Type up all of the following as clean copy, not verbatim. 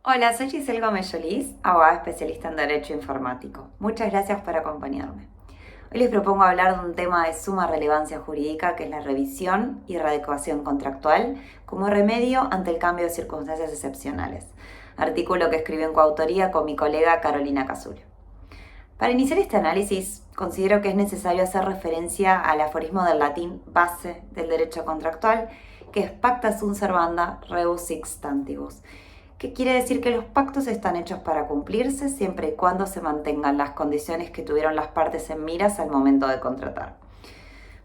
Hola, soy Giselle Gómez Solís, abogada especialista en Derecho Informático. Muchas gracias por acompañarme. Hoy les propongo hablar de un tema de suma relevancia jurídica que es la revisión y readecuación contractual como remedio ante el cambio de circunstancias excepcionales. Artículo que escribí en coautoría con mi colega Carolina Casulo. Para iniciar este análisis, considero que es necesario hacer referencia al aforismo del latín base del derecho contractual, que es pacta sunt servanda rebus sic stantibus, que quiere decir que los pactos están hechos para cumplirse siempre y cuando se mantengan las condiciones que tuvieron las partes en miras al momento de contratar.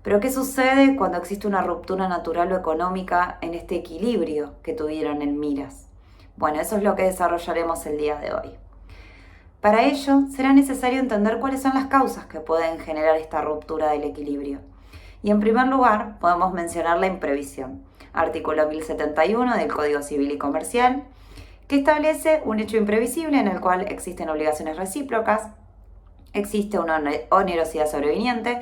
Pero ¿qué sucede cuando existe una ruptura natural o económica en este equilibrio que tuvieron en miras? Bueno, eso es lo que desarrollaremos el día de hoy. Para ello, será necesario entender cuáles son las causas que pueden generar esta ruptura del equilibrio. Y en primer lugar, podemos mencionar la imprevisión, artículo 1071 del Código Civil y Comercial, que establece un hecho imprevisible en el cual existen obligaciones recíprocas, existe una onerosidad sobreviniente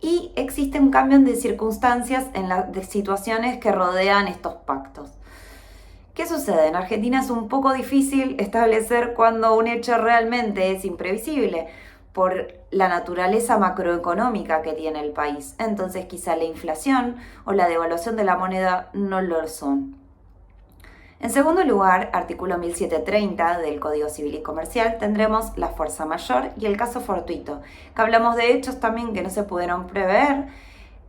y existe un cambio de circunstancias en las situaciones que rodean estos pactos. ¿Qué sucede? En Argentina es un poco difícil establecer cuando un hecho realmente es imprevisible por la naturaleza macroeconómica que tiene el país. Entonces quizá la inflación o la devaluación de la moneda no lo son. En segundo lugar, artículo 1730 del Código Civil y Comercial, tendremos la fuerza mayor y el caso fortuito, que hablamos de hechos también que no se pudieron prever,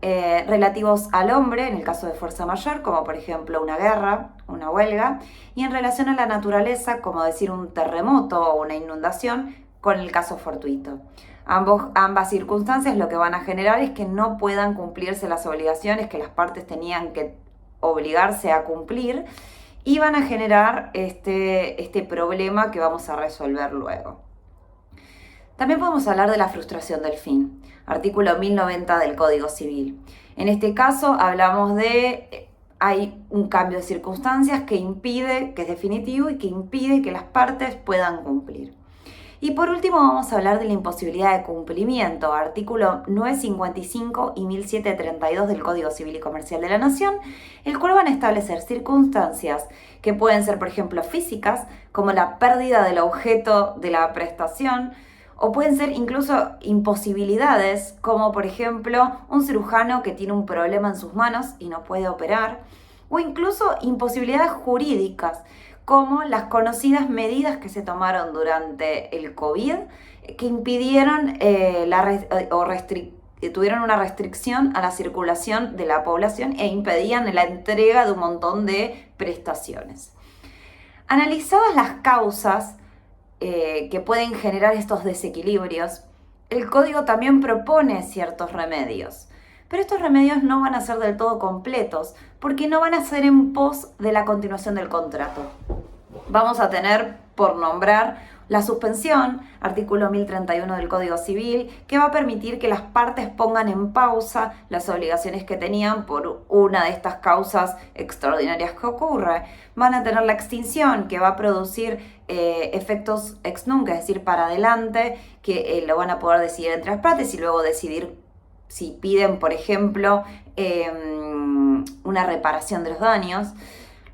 relativos al hombre, en el caso de fuerza mayor, como por ejemplo una guerra, una huelga, y en relación a la naturaleza, como decir un terremoto o una inundación, con el caso fortuito. Ambas circunstancias lo que van a generar es que no puedan cumplirse las obligaciones que las partes tenían que obligarse a cumplir y van a generar este problema que vamos a resolver luego. También podemos hablar de la frustración del fin, artículo 1090 del Código Civil. En este caso hablamos de hay un cambio de circunstancias que impide, que es definitivo y que impide que las partes puedan cumplir. Y por último vamos a hablar de la imposibilidad de cumplimiento, artículo 955 y 1732 del Código Civil y Comercial de la Nación, el cual van a establecer circunstancias que pueden ser, por ejemplo, físicas, como la pérdida del objeto de la prestación, o pueden ser incluso imposibilidades, como por ejemplo un cirujano que tiene un problema en sus manos y no puede operar, o incluso imposibilidades jurídicas, como las conocidas medidas que se tomaron durante el COVID, que impidieron tuvieron una restricción a la circulación de la población e impedían la entrega de un montón de prestaciones. Analizadas las causas que pueden generar estos desequilibrios, el código también propone ciertos remedios. Pero estos remedios no van a ser del todo completos, porque no van a ser en pos de la continuación del contrato. Vamos a tener, por nombrar, la suspensión, artículo 1031 del Código Civil, que va a permitir que las partes pongan en pausa las obligaciones que tenían por una de estas causas extraordinarias que ocurre. Van a tener la extinción, que va a producir efectos ex nunc, es decir, para adelante, que lo van a poder decidir entre las partes y luego decidir si piden, por ejemplo, una reparación de los daños.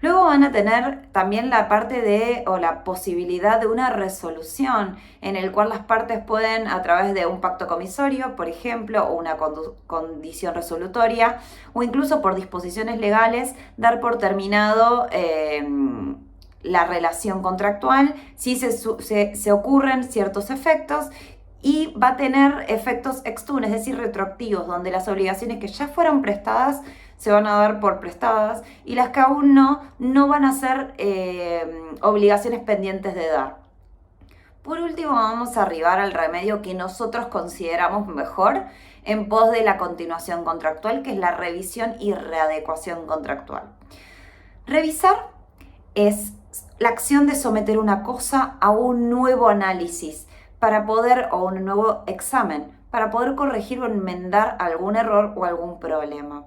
Luego van a tener también la parte o la posibilidad de una resolución en el cual las partes pueden, a través de un pacto comisorio, por ejemplo, o una condición resolutoria, o incluso por disposiciones legales, dar por terminado la relación contractual si se ocurren ciertos efectos. Y va a tener efectos ex tunc, es decir, retroactivos, donde las obligaciones que ya fueron prestadas se van a dar por prestadas y las que aún no van a ser obligaciones pendientes de dar. Por último, vamos a arribar al remedio que nosotros consideramos mejor en pos de la continuación contractual, que es la revisión y readecuación contractual. Revisar es la acción de someter una cosa a un nuevo análisis o un nuevo examen, para poder corregir o enmendar algún error o algún problema.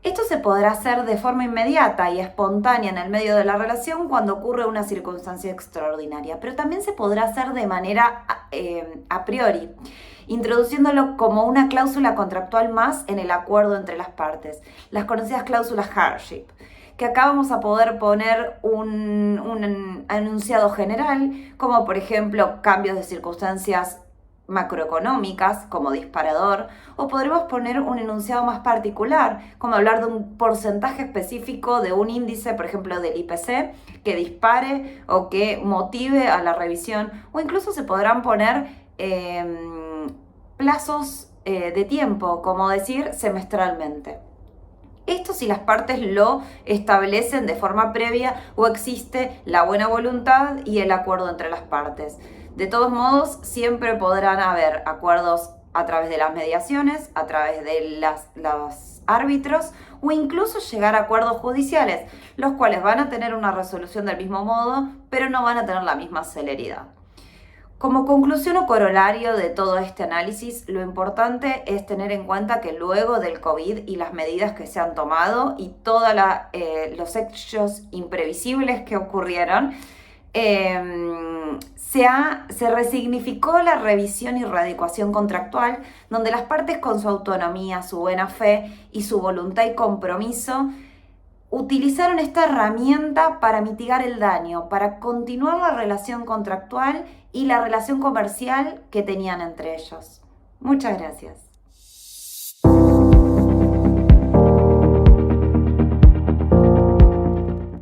Esto se podrá hacer de forma inmediata y espontánea en el medio de la relación cuando ocurre una circunstancia extraordinaria, pero también se podrá hacer de manera a priori, introduciéndolo como una cláusula contractual más en el acuerdo entre las partes, las conocidas cláusulas hardship, que acá vamos a poder poner un enunciado general, como por ejemplo cambios de circunstancias macroeconómicas como disparador, o podremos poner un enunciado más particular, como hablar de un porcentaje específico de un índice, por ejemplo del IPC, que dispare o que motive a la revisión, o incluso se podrán poner plazos de tiempo, como decir semestralmente. Esto si las partes lo establecen de forma previa o existe la buena voluntad y el acuerdo entre las partes. De todos modos, siempre podrán haber acuerdos a través de las mediaciones, a través de los árbitros o incluso llegar a acuerdos judiciales, los cuales van a tener una resolución del mismo modo, pero no van a tener la misma celeridad. Como conclusión o corolario de todo este análisis, lo importante es tener en cuenta que luego del COVID y las medidas que se han tomado y todos los hechos imprevisibles que ocurrieron, se resignificó la revisión y readecuación contractual, donde las partes con su autonomía, su buena fe y su voluntad y compromiso utilizaron esta herramienta para mitigar el daño, para continuar la relación contractual y la relación comercial que tenían entre ellos. Muchas gracias.